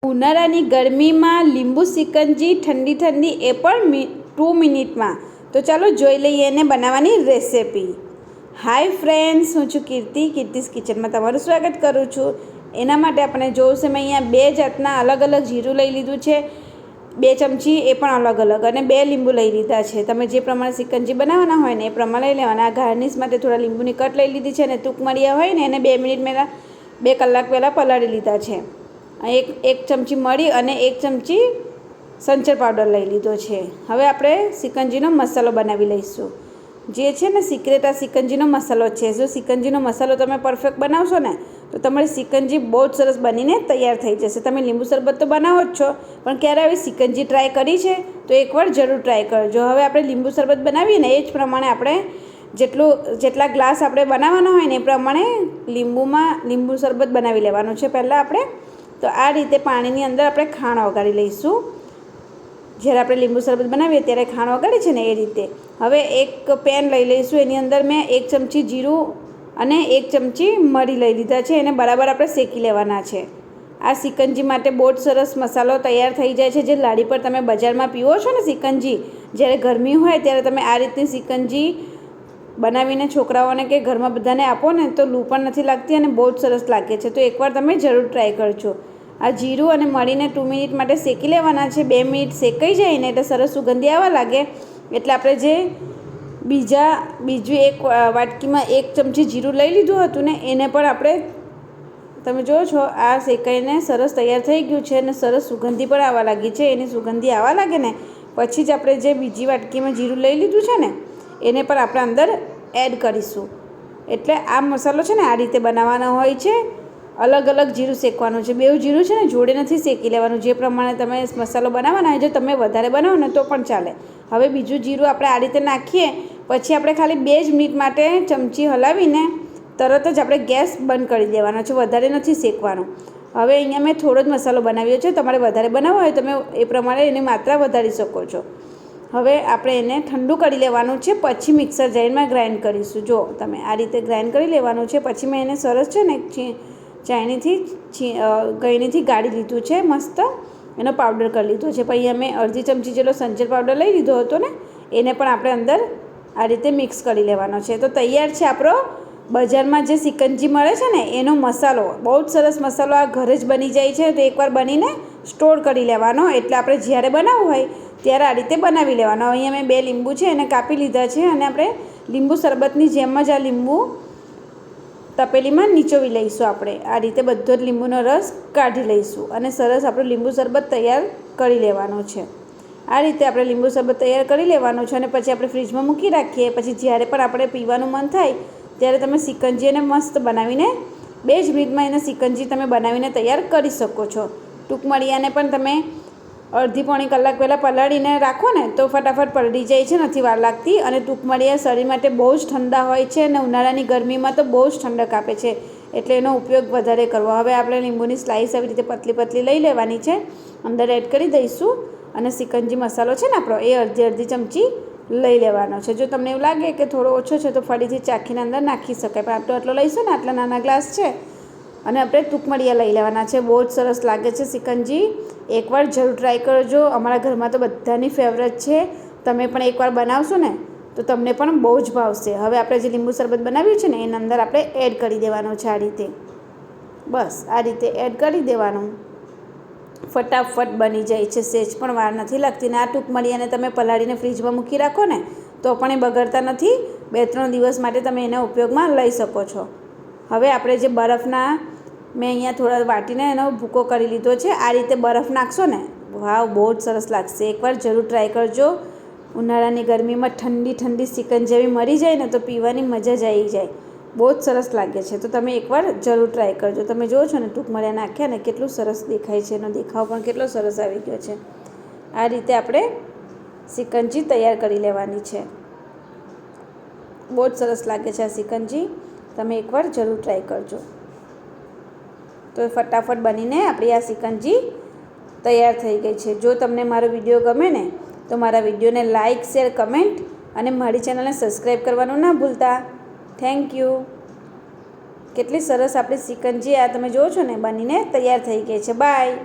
ઉનાળાની ગરમીમાં લીંબુ સિકંજી ઠંડી ઠંડી એ પણ 2 મિનિટમાં. તો ચાલો જોઈ લઈએ એને બનાવવાની રેસિપી. હાય ફ્રેન્ડ્સ, હું છું કીર્તિસ કિચનમાં તમારું સ્વાગત કરું છું. એના માટે આપણે જોશે મેં અહીંયા 2 જાતના અલગ અલગ જીરું લઈ લીધું છે, 2 ચમચી એ પણ અલગ અલગ, અને 2 લીંબુ લઈ લીધા છે. તમે જે પ્રમાણે સિકંજી બનાવવાના હોય ને એ પ્રમાણે લઈ લેવાના. ગાર્નિશ માટે થોડા લીંબુની કટ લઈ લીધી છે અને ટૂંકમળિયા હોય ને એને 2 મિનિટ પહેલાં 2 કલાક પહેલાં પલાળી લીધા છે. એક ચમચી મરી અને 1 ચમચી સંચર પાવડર લઈ લીધો છે. હવે આપણે સિકંજીનો મસાલો બનાવી લઈશું. જે છે ને સિક્રેટ આ સિકંજીનો મસાલો છે. જો સિકંજીનો મસાલો તમે પરફેક્ટ બનાવશો ને તો તમારી સિકંજી બહુ જ સરસ બનીને તૈયાર થઈ જશે. તમે લીંબુ શરબત તો બનાવો જ છો, પણ ક્યારે આવી સિકંજી ટ્રાય કરી છે તો એકવાર જરૂર ટ્રાય કરજો. હવે આપણે લીંબુ શરબત બનાવીએ ને એ જ પ્રમાણે આપણે જેટલા ગ્લાસ આપણે બનાવવાના હોય ને એ પ્રમાણે લીંબુ શરબત બનાવી લેવાનું છે. પહેલાં આપણે તો આ રીતે પાણીની અંદર આપણે ખાંડ ઓગાળી લઈશું. જ્યારે આપણે લીંબુ શરબત બનાવીએ ત્યારે ખાંડ ઓગાળી છે ને એ રીતે. હવે એક પેન લઈ લઈશું. એની અંદર મેં 1 ચમચી જીરું અને 1 ચમચી મરી લઈ લીધા છે. એને બરાબર આપણે શેકી લેવાના છે. આ સિકંજી માટે બહુ જ સરસ મસાલો તૈયાર થઈ જાય છે. જે લાડી પર તમે બજારમાં પીવો છો ને સિકંજી, જ્યારે ગરમી હોય ત્યારે તમે આ રીતની સિકંજી બનાવીને છોકરાઓને કે ઘરમાં બધાને આપો ને તો લૂ પણ નથી લાગતી અને બહુ જ સરસ લાગે છે. તો એકવાર તમે જરૂર ટ્રાય કરજો. આ જીરું અને મળીને 2 મિનિટ માટે શેકી લેવાના છે. 2 મિનિટ શેકાઈ જાય ને એટલે સરસ સુગંધી આવવા લાગે એટલે આપણે જે બીજું એક વાટકીમાં 1 ચમચી જીરું લઈ લીધું હતું ને એને પણ આપણે, તમે જુઓ છો આ શેકાઈને સરસ તૈયાર થઈ ગયું છે અને સરસ સુગંધી પણ આવવા લાગી છે. એની સુગંધી આવવા લાગે ને પછી જ આપણે જે બીજી વાટકીમાં જીરું લઈ લીધું છે ને એને પણ આપણે અંદર એડ કરીશું. એટલે આ મસાલો છે ને આ રીતે બનાવવાનો હોય છે. અલગ અલગ જીરું શેકવાનું છે. 2 જીરું છે ને જોડે નથી શેકી લેવાનું. જે પ્રમાણે તમે મસાલો બનાવવાના હોય, જો તમે વધારે બનાવો ને તો પણ ચાલે. હવે બીજું જીરું આપણે આ રીતે નાખીએ પછી આપણે ખાલી 2 જ મિનિટ માટે ચમચી હલાવીને તરત જ આપણે ગેસ બંધ કરી દેવાનો છે. વધારે નથી શેકવાનું. હવે અહીંયા મેં થોડો જ મસાલો બનાવ્યો છે. તમારે વધારે બનાવવો હોય તમે એ પ્રમાણે એની માત્રા વધારી શકો છો. હવે આપણે એને ઠંડુ કરી લેવાનું છે. પછી મિક્સર જારમાં ગ્રાઇન્ડ કરીશું. જો તમે આ રીતે ગ્રાઇન્ડ કરી લેવાનું છે. પછી મેં એને સરસ છે ને ગળણીથી ગાળી લીધું છે. મસ્ત એનો પાવડર કરી લીધો છે. પછી અમે અડધી ચમચી જેટલો સંચર પાવડર લઈ લીધો હતો ને એને પણ આપણે અંદર આ રીતે મિક્સ કરી લેવાનો છે. તો તૈયાર છે આપણો બજારમાં જે સિકંજી મળે છે ને એનો મસાલો. બહુ જ સરસ મસાલો આ ઘરે જ બની જાય છે. તો એકવાર બનીને સ્ટોર કરી લેવાનો એટલે આપણે જ્યારે બનાવવું હોય ત્યારે આ રીતે બનાવી લેવાનો. અહીંયા મેં 2 લીંબુ છે એને કાપી લીધા છે અને આપણે લીંબુ શરબતની જેમ જ આ લીંબુ તપેલીમાં નીચોવી લઈશું. આપણે આ રીતે બધો જ લીંબુનો રસ કાઢી લઈશું અને સરસ આપણું લીંબુ શરબત તૈયાર કરી લેવાનું છે. આ રીતે આપણે લીંબુ શરબત તૈયાર કરી લેવાનું છે અને પછી આપણે ફ્રીજમાં મૂકી રાખીએ. પછી જ્યારે પણ આપણે પીવાનું મન થાય ત્યારે તમે સિકંજી એને મસ્ત બનાવીને 2 જ મિનિટમાં એને સિકંજી તમે બનાવીને તૈયાર કરી શકો છો. ટૂંકમળિયાને પણ તમે અડધી પોણી કલાક પહેલાં પલાળીને રાખો ને તો ફટાફટ પલળી જાય છે, નથી વાર લાગતી. અને ટૂંકમળિયા શરીર માટે બહુ જ ઠંડા હોય છે અને ઉનાળાની ગરમીમાં તો બહુ જ ઠંડક આપે છે એટલે એનો ઉપયોગ વધારે કરવો. હવે આપણે લીંબુની સ્લાઈસ આવી રીતે પતલી લઈ લેવાની છે, અંદર એડ કરી દઈશું અને સિકંજી મસાલો છે ને આપણો એ અડધી ચમચી લઈ લેવાનો છે. જો તમને એવું લાગે કે થોડો ઓછો છે તો ફરીથી ચાખીને અંદર નાખી શકાય, પણ આપણે આટલો લઈશું ને, આટલા નાના ગ્લાસ છે. અને આપણે ટૂંકમળિયા લઈ લેવાના છે. બહુ જ સરસ લાગે છે સિકંજી. એકવાર જરૂર ટ્રાય કરજો. અમારા ઘરમાં તો બધાની ફેવરેટ છે. તમે પણ એકવાર બનાવશો ને તો તમને પણ બહુ જ ભાવશે. હવે આપણે જે લીંબુ શરબત બનાવ્યું છે ને એના અંદર આપણે એડ કરી દેવાનું છે આ રીતે. બસ આ રીતે એડ કરી દેવાનું. ફટાફટ બની જાય છે. સહેજ પણ વાર નથી લાગતી. ને આ ટૂંકમળિયાને તમે પલાળીને ફ્રીજમાં મૂકી રાખો ને તો પણ એ બગડતા નથી. 2-3 દિવસ માટે તમે એના ઉપયોગમાં લઈ શકો છો. હવે આપણે જે બરફના મેં અહીંયા થોડા વાટીને એનો ભૂકો કરી લીધો છે. આ રીતે બરફ નાખશો ને વાવ, બહુ જ સરસ લાગશે. એકવાર જરૂર ટ્રાય કરજો. ઉનાળાની ગરમીમાં ઠંડી સિકંજી જેવી મરી જાય ને તો પીવાની મજા જ આવી જાય. બહુ જ સરસ લાગે છે. તો તમે એકવાર જરૂર ટ્રાય કરજો. તમે જુઓ છો ને ટૂંકમળિયા નાખ્યા ને કેટલું સરસ દેખાય છે. એનો દેખાવ પણ કેટલો સરસ આવી ગયો છે. આ રીતે આપણે સિકંજી તૈયાર કરી લેવાની છે. બહુ જ સરસ લાગે છે આ સિકંજી. તમે એકવાર જરૂર ટ્રાય કરજો. તો ફટાફટ બનીને આપણી આ સિકંજી તૈયાર થઈ ગઈ છે. જો તમને મારો વિડીયો ગમે ને તો મારા વિડીયોને લાઇક, શેર, કમેન્ટ અને મારી ચેનલને સબસ્ક્રાઈબ કરવાનું ના ભૂલતા. Thank you. કેટલી સરસ આપણી સિકંજી આ તમે જુઓ છો ને બનીને તૈયાર થઈ ગઈ છે. બાય.